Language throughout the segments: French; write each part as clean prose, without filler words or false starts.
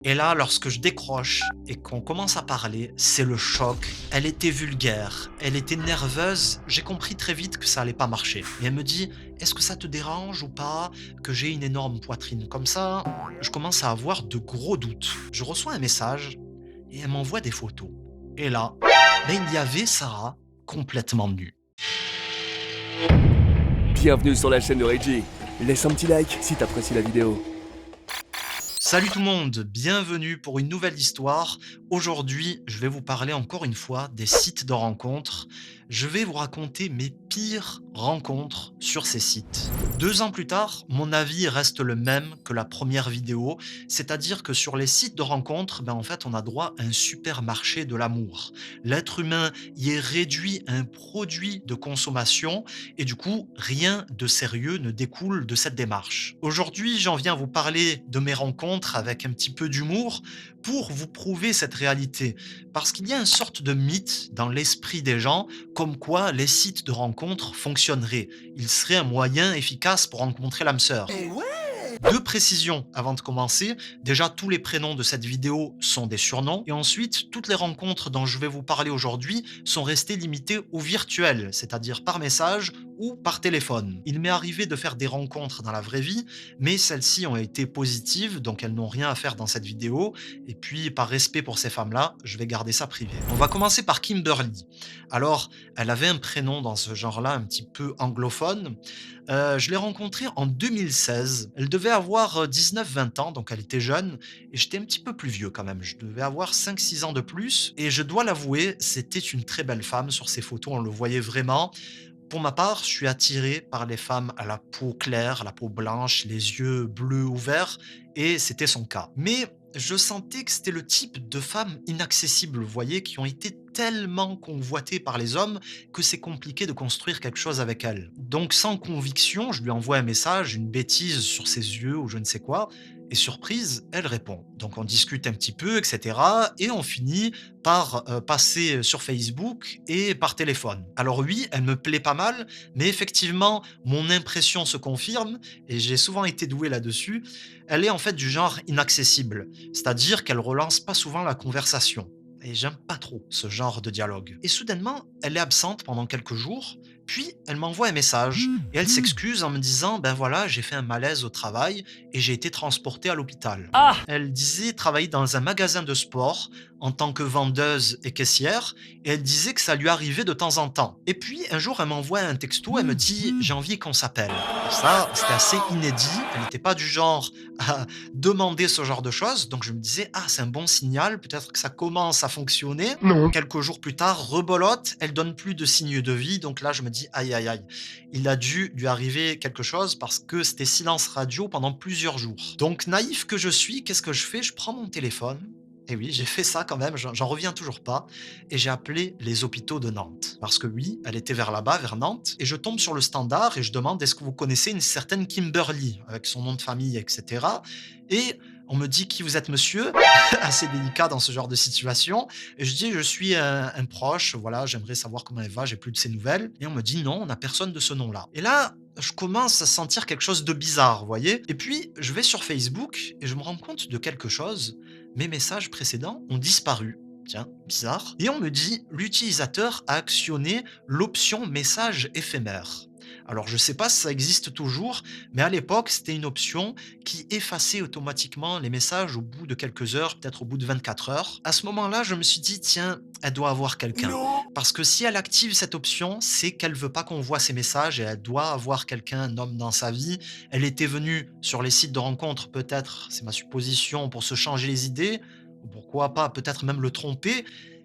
Et là, lorsque je décroche et qu'on commence à parler, c'est le choc. Elle était vulgaire, elle était nerveuse. J'ai compris très vite que ça allait pas marcher. Et elle me dit: «Est-ce que ça te dérange ou pas que j'ai une énorme poitrine comme ça?» Je commence à avoir de gros doutes. Je reçois un message et elle m'envoie des photos. Et là, il y avait Sarah complètement nue. Bienvenue sur la chaîne de Reggie. Laisse un petit like si t'apprécies la vidéo. Salut tout le monde, bienvenue pour une nouvelle histoire. Aujourd'hui, je vais vous parler encore une fois des sites de rencontres. Je vais vous raconter mes pires rencontres sur ces sites. 2 ans plus tard, mon avis reste le même que la première vidéo, c'est-à-dire que sur les sites de rencontres, en fait, on a droit à un supermarché de l'amour. L'être humain y est réduit à un produit de consommation et du coup, rien de sérieux ne découle de cette démarche. Aujourd'hui, j'en viens vous parler de mes rencontres avec un petit peu d'humour pour vous prouver cette réalité. Parce qu'il y a une sorte de mythe dans l'esprit des gens comme quoi les sites de rencontres fonctionneraient. Ils seraient un moyen efficace pour rencontrer l'âme sœur. Deux précisions avant de commencer. Déjà, tous les prénoms de cette vidéo sont des surnoms. Et ensuite, toutes les rencontres dont je vais vous parler aujourd'hui sont restées limitées au virtuel, c'est-à-dire par message ou par téléphone. Il m'est arrivé de faire des rencontres dans la vraie vie, mais celles-ci ont été positives, donc elles n'ont rien à faire dans cette vidéo. Et puis, par respect pour ces femmes-là, je vais garder ça privé. On va commencer par Kimberly. Alors, elle avait un prénom dans ce genre-là un petit peu anglophone. Je l'ai rencontrée en 2016. Elle devait avoir 19-20 ans, donc elle était jeune, et j'étais un petit peu plus vieux quand même. Je devais avoir 5-6 ans de plus, et je dois l'avouer, c'était une très belle femme. Sur ces photos, on le voyait vraiment. Pour ma part, je suis attiré par les femmes à la peau claire, à la peau blanche, les yeux bleus ou verts, et c'était son cas. Mais je sentais que c'était le type de femmes inaccessibles, vous voyez, qui ont été tellement convoitées par les hommes que c'est compliqué de construire quelque chose avec elles. Donc sans conviction, je lui envoie un message, une bêtise sur ses yeux ou je ne sais quoi, et surprise, elle répond. Donc on discute un petit peu, etc. Et on finit par passer sur Facebook et par téléphone. Alors oui, elle me plaît pas mal, mais effectivement, mon impression se confirme, et j'ai souvent été doué là-dessus. Elle est en fait du genre inaccessible, c'est-à-dire qu'elle relance pas souvent la conversation. Et j'aime pas trop ce genre de dialogue. Et soudainement, elle est absente pendant quelques jours, puis elle m'envoie un message et elle s'excuse en me disant: ben voilà, j'ai fait un malaise au travail et j'ai été transportée à l'hôpital. Ah! Elle disait travailler dans un magasin de sport en tant que vendeuse et caissière, et elle disait que ça lui arrivait de temps en temps. Et puis un jour, elle m'envoie un texto, elle me dit: j'ai envie qu'on s'appelle. Et ça, c'était assez inédit. Elle n'était pas du genre à demander ce genre de choses, donc je me disais: ah, c'est un bon signal, peut-être que ça commence à fonctionner. Non. Quelques jours plus tard, rebolote, elle donne plus de signes de vie, donc là je me dis: aïe aïe aïe, il a dû lui arriver quelque chose parce que c'était silence radio pendant plusieurs jours. Donc naïf que je suis, qu'est-ce que je fais? Je prends mon téléphone, et oui, j'ai fait ça quand même, j'en reviens toujours pas, et j'ai appelé les hôpitaux de Nantes. Parce que oui, elle était vers là-bas, vers Nantes, et je tombe sur le standard et je demande: est-ce que vous connaissez une certaine Kimberly, avec son nom de famille, etc. Et on me dit: qui vous êtes, monsieur? Assez délicat dans ce genre de situation. Et je dis: je suis un proche, voilà, j'aimerais savoir comment elle va, j'ai plus de ses nouvelles. Et on me dit: non, on n'a personne de ce nom-là. Et là, je commence à sentir quelque chose de bizarre, vous voyez. Et puis, je vais sur Facebook et je me rends compte de quelque chose. Mes messages précédents ont disparu. Tiens, bizarre. Et on me dit: l'utilisateur a actionné l'option message éphémère. Alors, je ne sais pas si ça existe toujours, mais à l'époque, c'était une option qui effaçait automatiquement les messages au bout de quelques heures, peut-être au bout de 24 heures. À ce moment-là, je me suis dit: tiens, elle doit avoir quelqu'un. Non. Parce que si elle active cette option, c'est qu'elle veut pas qu'on voit ses messages et elle doit avoir quelqu'un, un homme dans sa vie. Elle était venue sur les sites de rencontres, peut-être, c'est ma supposition, pour se changer les idées, ou pourquoi pas, peut-être même le tromper,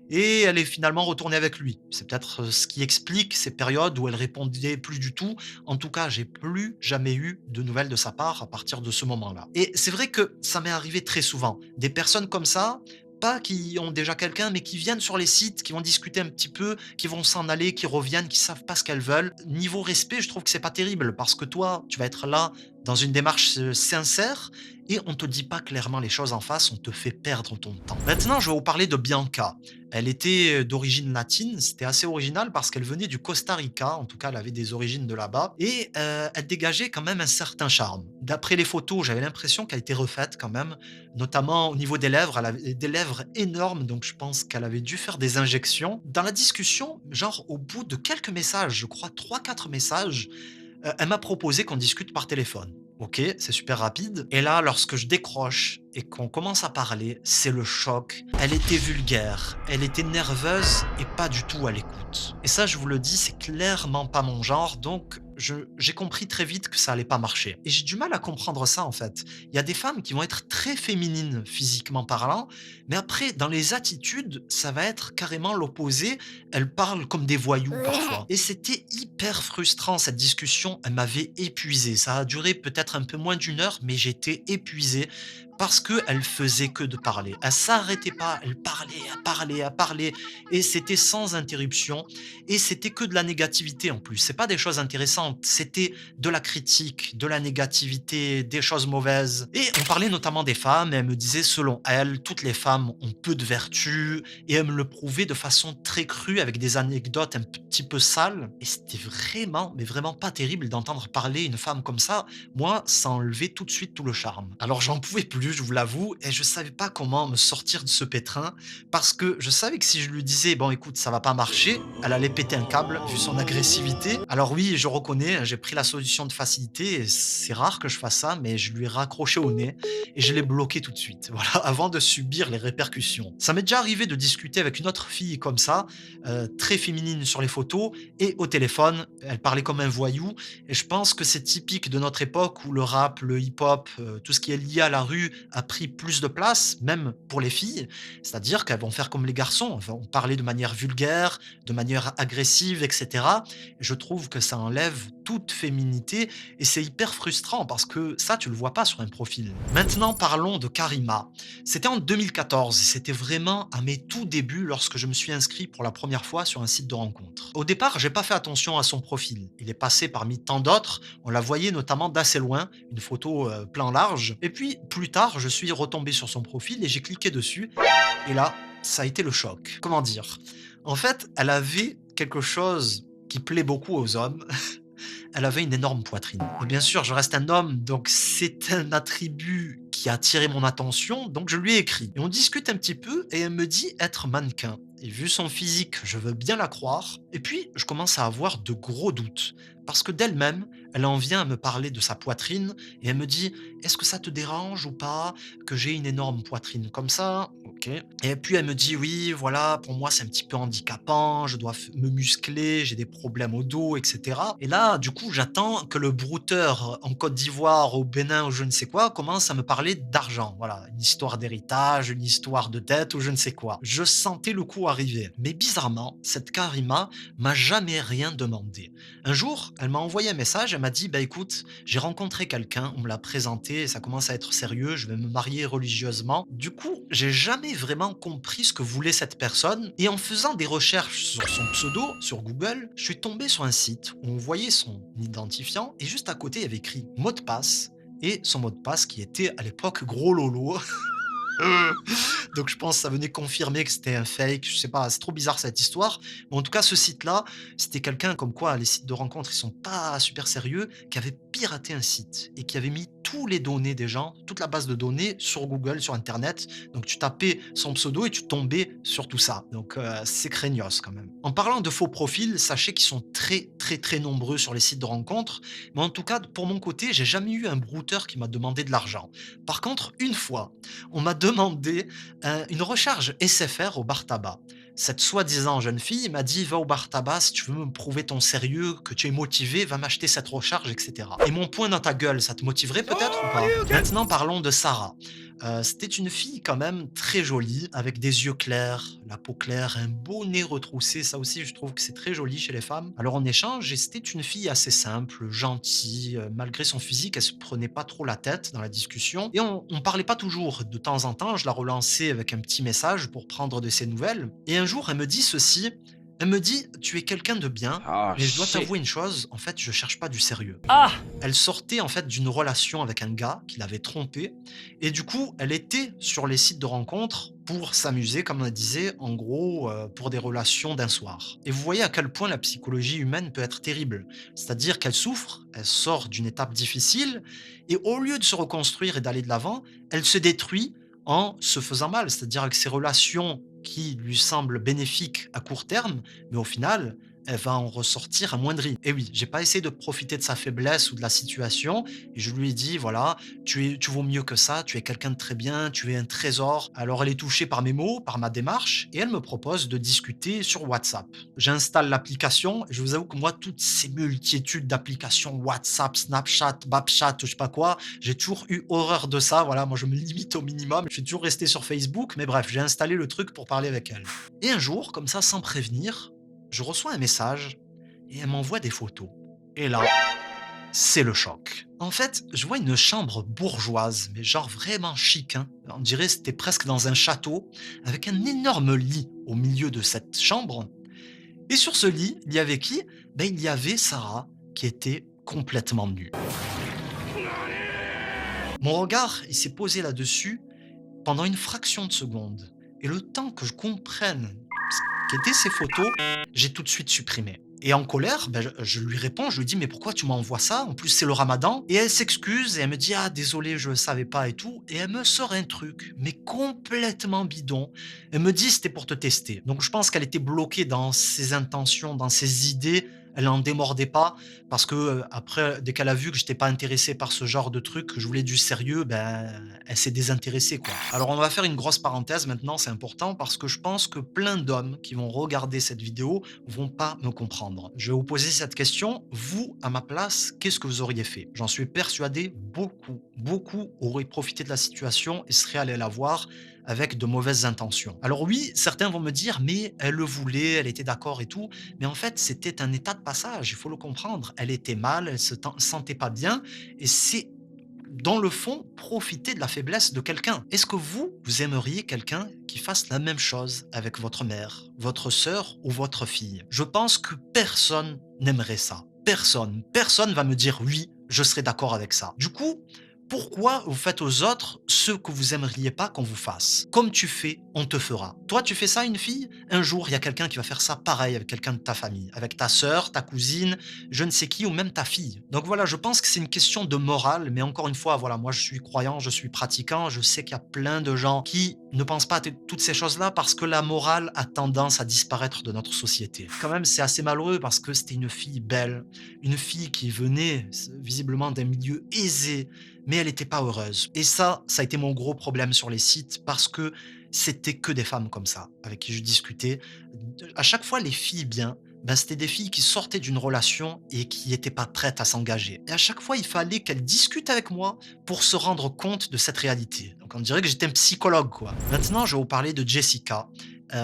et elle est finalement retournée avec lui. C'est peut-être ce qui explique ces périodes où elle répondait plus du tout. En tout cas, j'ai plus jamais eu de nouvelles de sa part à partir de ce moment-là. Et c'est vrai que ça m'est arrivé très souvent. Des personnes comme ça, pas qui ont déjà quelqu'un, mais qui viennent sur les sites, qui vont discuter un petit peu, qui vont s'en aller, qui reviennent, qui savent pas ce qu'elles veulent. Niveau respect, je trouve que c'est pas terrible parce que toi, tu vas être là dans une démarche sincère, et on te dit pas clairement les choses en face, on te fait perdre ton temps. Maintenant, je vais vous parler de Bianca. Elle était d'origine latine, c'était assez original parce qu'elle venait du Costa Rica, en tout cas elle avait des origines de là-bas, et elle dégageait quand même un certain charme. D'après les photos, j'avais l'impression qu'elle était refaite quand même, notamment au niveau des lèvres, elle avait des lèvres énormes, donc je pense qu'elle avait dû faire des injections. Dans la discussion, genre au bout de quelques messages, je crois trois quatre messages, elle m'a proposé qu'on discute par téléphone. OK, c'est super rapide et là, lorsque je décroche et qu'on commence à parler, c'est le choc. Elle était vulgaire, elle était nerveuse et pas du tout à l'écoute. Et ça, je vous le dis, c'est clairement pas mon genre, donc j'ai compris très vite que ça allait pas marcher. Et j'ai du mal à comprendre ça, en fait. Il y a des femmes qui vont être très féminines physiquement parlant, mais après, dans les attitudes, ça va être carrément l'opposé. Elles parlent comme des voyous parfois. Et c'était hyper frustrant cette discussion. Elle m'avait épuisé. Ça a duré peut-être un peu moins d'une heure, mais j'étais épuisé parce qu'elle faisait que de parler. Elle s'arrêtait pas, elle parlait, elle parlait, elle parlait, et c'était sans interruption, et c'était que de la négativité en plus. C'est pas des choses intéressantes, c'était de la critique, de la négativité, des choses mauvaises. Et on parlait notamment des femmes, et elle me disait, selon elle, toutes les femmes ont peu de vertus, et elle me le prouvait de façon très crue, avec des anecdotes un petit peu sales, et c'était vraiment, mais vraiment pas terrible d'entendre parler une femme comme ça. Moi, ça enlevait tout de suite tout le charme. Alors j'en pouvais plus, je vous l'avoue, et je savais pas comment me sortir de ce pétrin, parce que je savais que si je lui disais, bon écoute, ça va pas marcher, elle allait péter un câble, vu son agressivité. Alors oui, je reconnais, hein, j'ai pris la solution de facilité, et c'est rare que je fasse ça, mais je lui ai raccroché au nez, et je l'ai bloqué tout de suite, voilà, avant de subir les répercussions. Ça m'est déjà arrivé de discuter avec une autre fille comme ça, très féminine sur les photos, et au téléphone, elle parlait comme un voyou, et je pense que c'est typique de notre époque où le rap, le hip-hop, tout ce qui est lié à la rue a pris plus de place, même pour les filles. C'est-à-dire qu'elles vont faire comme les garçons, elles vont parler de manière vulgaire, de manière agressive, etc. Je trouve que ça enlève toute féminité et c'est hyper frustrant parce que ça, tu le vois pas sur un profil. Maintenant, parlons de Karima. C'était en 2014 et c'était vraiment à mes tout débuts lorsque je me suis inscrit pour la première fois sur un site de rencontre. Au départ, j'ai pas fait attention à son profil. Il est passé parmi tant d'autres. On la voyait notamment d'assez loin, une photo plan large. Et puis plus tard, je suis retombé sur son profil et j'ai cliqué dessus. Et là, ça a été le choc. Comment dire? En fait, elle avait quelque chose qui plaît beaucoup aux hommes. Elle avait une énorme poitrine. Et bien sûr, je reste un homme, donc c'est un attribut qui a attiré mon attention, donc je lui ai écrit. Et on discute un petit peu et elle me dit être mannequin. Et vu son physique, je veux bien la croire. Et puis, je commence à avoir de gros doutes. Parce que d'elle-même, elle en vient à me parler de sa poitrine et elle me dit: «Est-ce que ça te dérange ou pas que j'ai une énorme poitrine comme ça?» OK. Et puis elle me dit: «Oui, voilà, pour moi, c'est un petit peu handicapant, je dois me muscler, j'ai des problèmes au dos, etc.» Et là, du coup, j'attends que le brouteur en Côte d'Ivoire, au Bénin ou je ne sais quoi, commence à me parler d'argent. Voilà, une histoire d'héritage, une histoire de dette ou je ne sais quoi. Je sentais le coup arriver. Mais bizarrement, cette Karima m'a jamais rien demandé. Un jour, elle m'a envoyé un message, elle m'a dit: «Bah écoute, j'ai rencontré quelqu'un, on me l'a présenté, et ça commence à être sérieux, je vais me marier religieusement.» Du coup, j'ai jamais vraiment compris ce que voulait cette personne et en faisant des recherches sur son pseudo sur Google, je suis tombé sur un site où on voyait son identifiant et juste à côté, il y avait écrit mot de passe et son mot de passe qui était à l'époque gros lolo. Donc je pense que ça venait confirmer que c'était un fake, je sais pas, c'est trop bizarre cette histoire. Mais en tout cas, ce site-là, c'était quelqu'un comme quoi les sites de rencontres, ils sont pas super sérieux, qui avait piraté un site et qui avait mis tous les données des gens, toute la base de données sur Google, sur internet. Donc tu tapais son pseudo et tu tombais sur tout ça. Donc c'est craignos quand même. En parlant de faux profils, sachez qu'ils sont très très très nombreux sur les sites de rencontres. Mais en tout cas, pour mon côté, j'ai jamais eu un brouteur qui m'a demandé de l'argent. Par contre, une fois, on m'a demandé une recharge SFR au bar tabac. Cette soi-disant jeune fille m'a dit: «Va au bar tabac, si tu veux me prouver ton sérieux, que tu es motivé, va m'acheter cette recharge, etc.» Et mon poing dans ta gueule, ça te motiverait peut-être ou pas? Maintenant, parlons de Sarah. C'était une fille quand même très jolie, avec des yeux clairs, la peau claire, un beau nez retroussé. Ça aussi, je trouve que c'est très joli chez les femmes. Alors on échange et c'était une fille assez simple, gentille. Malgré son physique, elle se prenait pas trop la tête dans la discussion. Et on parlait pas toujours. De temps en temps, je la relançais avec un petit message pour prendre de ses nouvelles. Et un jour, elle me dit ceci: Elle me dit: «Tu es quelqu'un de bien, Ah, mais je dois shit. t'avouer une chose, en fait, je cherche pas du sérieux». Ah! Elle sortait en fait d'une relation avec un gars qui l'avait trompée et du coup, elle était sur les sites de rencontres pour s'amuser, comme elle disait, en gros, pour des relations d'un soir. Et vous voyez à quel point la psychologie humaine peut être terrible. C'est-à-dire qu'elle souffre, elle sort d'une étape difficile et au lieu de se reconstruire et d'aller de l'avant, elle se détruit en se faisant mal. C'est-à-dire avec ses relations qui lui semblent bénéfiques à court terme, mais au final, elle va en ressortir amoindrie. Et oui, j'ai pas essayé de profiter de sa faiblesse ou de la situation et je lui ai dit: «Voilà, tu vaux mieux que ça, tu es quelqu'un de très bien, tu es un trésor». Alors elle est touchée par mes mots, par ma démarche et elle me propose de discuter sur WhatsApp. J'installe l'application et je vous avoue que moi, toutes ces multitudes d'applications WhatsApp, Snapchat, Babchat, je sais pas quoi, j'ai toujours eu horreur de ça. Voilà, moi je me limite au minimum. Je suis toujours resté sur Facebook, mais bref, j'ai installé le truc pour parler avec elle. Et un jour, comme ça, sans prévenir, je reçois un message et elle m'envoie des photos. Et là, c'est le choc. En fait, je vois une chambre bourgeoise, mais genre vraiment chic, hein. On dirait que c'était presque dans un château, avec un énorme lit au milieu de cette chambre. Et sur ce lit, il y avait qui? Ben, il y avait Sarah, qui était complètement nue. Mon regard, il s'est posé là-dessus pendant une fraction de seconde. Et le temps que je comprenne ce qu'étaient ces photos, j'ai tout de suite supprimé. Et en colère, ben, je lui réponds, je lui dis: «Mais pourquoi tu m'envoies ça? En plus, c'est le ramadan». Et elle s'excuse et elle me dit: «Ah désolé, je ne savais pas et tout». Et elle me sort un truc, mais complètement bidon. Elle me dit: «C'était pour te tester». Donc je pense qu'elle était bloquée dans ses intentions, dans ses idées. Elle n'en démordait pas parce que, après, dès qu'elle a vu que j'étais pas intéressé par ce genre de truc, que je voulais du sérieux, ben, elle s'est désintéressée, quoi. Alors on va faire une grosse parenthèse maintenant, c'est important parce que je pense que plein d'hommes qui vont regarder cette vidéo vont pas me comprendre. Je vais vous poser cette question, vous, à ma place, qu'est-ce que vous auriez fait? J'en suis persuadé, beaucoup auraient profité de la situation et seraient allés la voir avec de mauvaises intentions. Alors oui, certains vont me dire: «Mais elle le voulait, elle était d'accord et tout». Mais en fait, c'était un état de passage, il faut le comprendre. Elle était mal, elle se sentait pas bien et c'est dans le fond, profiter de la faiblesse de quelqu'un. Est-ce que vous aimeriez quelqu'un qui fasse la même chose avec votre mère, votre sœur ou votre fille? Je pense que personne n'aimerait ça. Personne. Personne va me dire oui, je serais d'accord avec ça. Du coup, pourquoi vous faites aux autres ce que vous aimeriez pas qu'on vous fasse? Comme tu fais, on te fera. Toi, tu fais ça à une fille? Un jour, il y a quelqu'un qui va faire ça pareil avec quelqu'un de ta famille, avec ta sœur, ta cousine, je ne sais qui ou même ta fille. Donc voilà, je pense que c'est une question de morale, mais encore une fois, voilà, moi je suis croyant, je suis pratiquant, je sais qu'il y a plein de gens qui ne pensent pas à toutes ces choses-là parce que la morale a tendance à disparaître de notre société. Quand même, c'est assez malheureux parce que c'était une fille belle, une fille qui venait visiblement d'un milieu aisé, mais elle n'était pas heureuse. Et ça a été mon gros problème sur les sites parce que c'était que des femmes comme ça avec qui je discutais. À chaque fois, les filles bien, ben, c'était des filles qui sortaient d'une relation et qui n'étaient pas prêtes à s'engager. Et à chaque fois, il fallait qu'elles discutent avec moi pour se rendre compte de cette réalité. Donc on dirait que j'étais un psychologue, quoi. Maintenant, je vais vous parler de Jessica.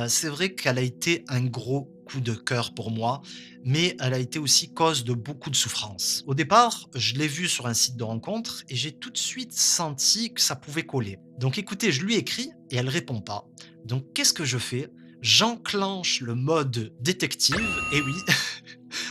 C'est vrai qu'elle a été un gros coup de cœur pour moi, mais elle a été aussi cause de beaucoup de souffrance. Au départ, je l'ai vue sur un site de rencontre et j'ai tout de suite senti que ça pouvait coller. Donc écoutez, je lui écris et elle répond pas. Donc qu'est-ce que je fais? J'enclenche le mode détective et oui,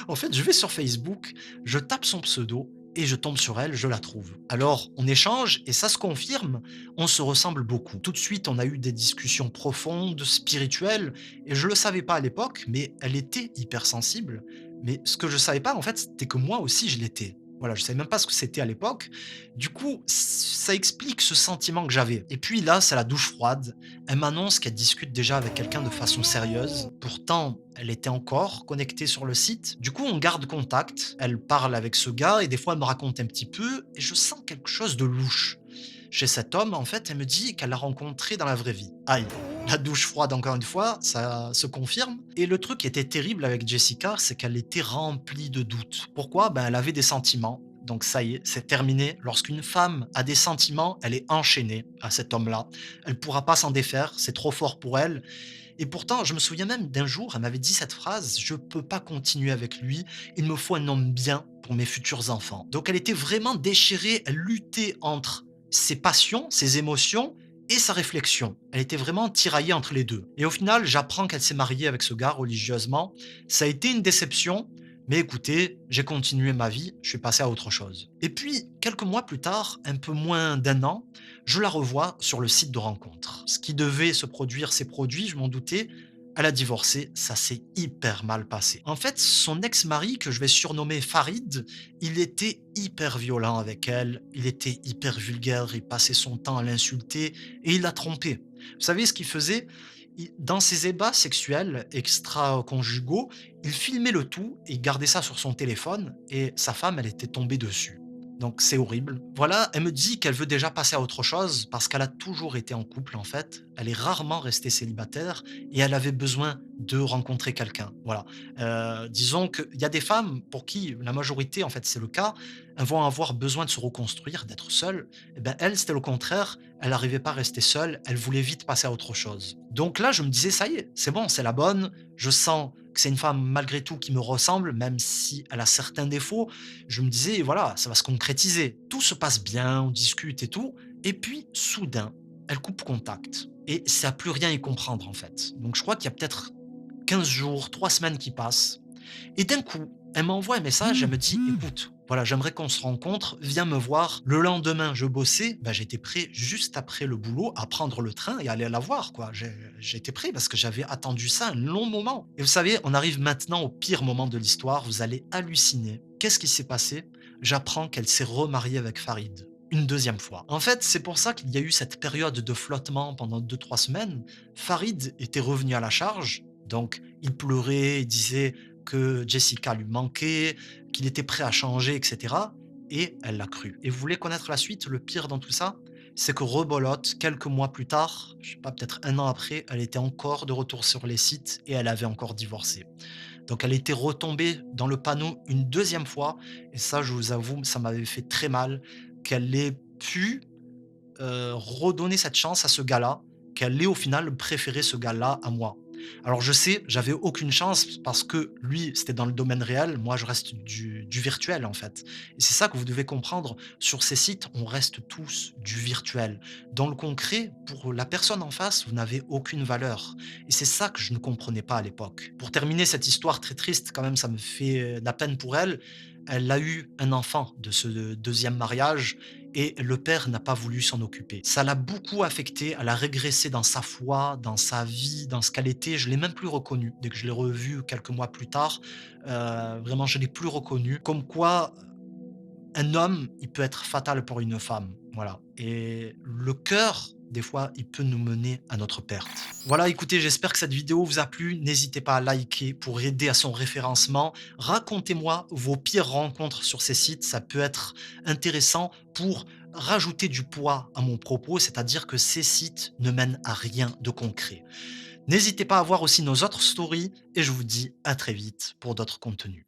en fait, je vais sur Facebook, je tape son pseudo et je tombe sur elle, je la trouve. Alors, on échange et ça se confirme, on se ressemble beaucoup. Tout de suite, on a eu des discussions profondes, spirituelles, et je le savais pas à l'époque, mais elle était hypersensible. Mais ce que je savais pas, en fait, c'était que moi aussi, je l'étais. Voilà, je savais même pas ce que c'était à l'époque. Du coup, ça explique ce sentiment que j'avais. Et puis là, c'est la douche froide. Elle m'annonce qu'elle discute déjà avec quelqu'un de façon sérieuse. Pourtant, elle était encore connectée sur le site. Du coup, on garde contact. Elle parle avec ce gars et des fois, elle me raconte un petit peu et je sens quelque chose de louche. Chez cet homme, en fait, elle me dit qu'elle l'a rencontré dans la vraie vie. Aïe, la douche froide, encore une fois, ça se confirme. Et le truc qui était terrible avec Jessica, c'est qu'elle était remplie de doutes. Pourquoi? Ben, elle avait des sentiments. Donc ça y est, c'est terminé. Lorsqu'une femme a des sentiments, elle est enchaînée à cet homme-là. Elle ne pourra pas s'en défaire, c'est trop fort pour elle. Et pourtant, je me souviens même d'un jour, elle m'avait dit cette phrase: «Je peux pas continuer avec lui, il me faut un homme bien pour mes futurs enfants». Donc elle était vraiment déchirée, elle luttait entre ses passions, ses émotions et sa réflexion. Elle était vraiment tiraillée entre les 2. Et au final, j'apprends qu'elle s'est mariée avec ce gars religieusement. Ça a été une déception, mais écoutez, j'ai continué ma vie, je suis passé à autre chose. Et puis, quelques mois plus tard, un peu moins d'un an, je la revois sur le site de rencontre. Ce qui devait se produire s'est produit, je m'en doutais. Elle a divorcé, ça s'est hyper mal passé. En fait, son ex-mari, que je vais surnommer Farid, il était hyper violent avec elle, il était hyper vulgaire, il passait son temps à l'insulter et il l'a trompée. Vous savez ce qu'il faisait? Dans ses ébats sexuels extra-conjugaux, il filmait le tout et il gardait ça sur son téléphone et sa femme, elle était tombée dessus. Donc c'est horrible. Voilà, elle me dit qu'elle veut déjà passer à autre chose parce qu'elle a toujours été en couple en fait. Elle est rarement restée célibataire et elle avait besoin de rencontrer quelqu'un. Voilà. Disons qu'il y a des femmes pour qui la majorité, en fait, c'est le cas, elles vont avoir besoin de se reconstruire, d'être seules. Et ben elle, c'était le contraire. Elle n'arrivait pas à rester seule. Elle voulait vite passer à autre chose. Donc là, je me disais, ça y est, c'est bon, c'est la bonne. Je sens que c'est une femme malgré tout qui me ressemble, même si elle a certains défauts. Je me disais, voilà, ça va se concrétiser. Tout se passe bien, on discute et tout. Et puis, soudain, elle coupe contact. Et ça n'a plus rien à y comprendre, en fait. Donc, je crois qu'il y a peut-être 15 jours, 3 semaines qui passent. Et d'un coup, elle m'envoie un message, elle me dit: «Écoute, voilà, j'aimerais qu'on se rencontre, viens me voir». Le lendemain, je bossais, bah, j'étais prêt juste après le boulot à prendre le train et aller la voir, quoi. J'étais prêt parce que j'avais attendu ça un long moment. Et vous savez, on arrive maintenant au pire moment de l'histoire, vous allez halluciner. Qu'est-ce qui s'est passé? J'apprends qu'elle s'est remariée avec Farid. Une deuxième fois. En fait, c'est pour ça qu'il y a eu cette période de flottement pendant 2 3 semaines. Farid était revenu à la charge, donc il pleurait, il disait que Jessica lui manquait, qu'il était prêt à changer, et cetera, et elle l'a cru. Et vous voulez connaître la suite? Le pire dans tout ça, c'est que rebolote, quelques mois plus tard, je sais pas, peut-être un an après, elle était encore de retour sur les sites et elle avait encore divorcé. Donc elle était retombée dans le panneau une deuxième fois et ça, je vous avoue, ça m'avait fait très mal qu'elle ait pu, redonner cette chance à ce gars-là, qu'elle ait au final préféré ce gars-là à moi. Alors je sais, j'avais aucune chance parce que lui, c'était dans le domaine réel, moi je reste du virtuel en fait. Et c'est ça que vous devez comprendre, sur ces sites, on reste tous du virtuel. Dans le concret, pour la personne en face, vous n'avez aucune valeur. Et c'est ça que je ne comprenais pas à l'époque. Pour terminer cette histoire très triste, quand même, ça me fait de la peine pour elle. Elle a eu un enfant de ce deuxième mariage et le père n'a pas voulu s'en occuper. Ça l'a beaucoup affectée, elle a régressé dans sa foi, dans sa vie, dans ce qu'elle était. Je l'ai même plus reconnue. Dès que je l'ai revue quelques mois plus tard, vraiment je l'ai plus reconnue. Comme quoi, un homme, il peut être fatal pour une femme, voilà. Et le cœur, des fois, il peut nous mener à notre perte. Voilà, écoutez, j'espère que cette vidéo vous a plu. N'hésitez pas à liker pour aider à son référencement. Racontez-moi vos pires rencontres sur ces sites, ça peut être intéressant pour rajouter du poids à mon propos, c'est-à-dire que ces sites ne mènent à rien de concret. N'hésitez pas à voir aussi nos autres stories et je vous dis à très vite pour d'autres contenus.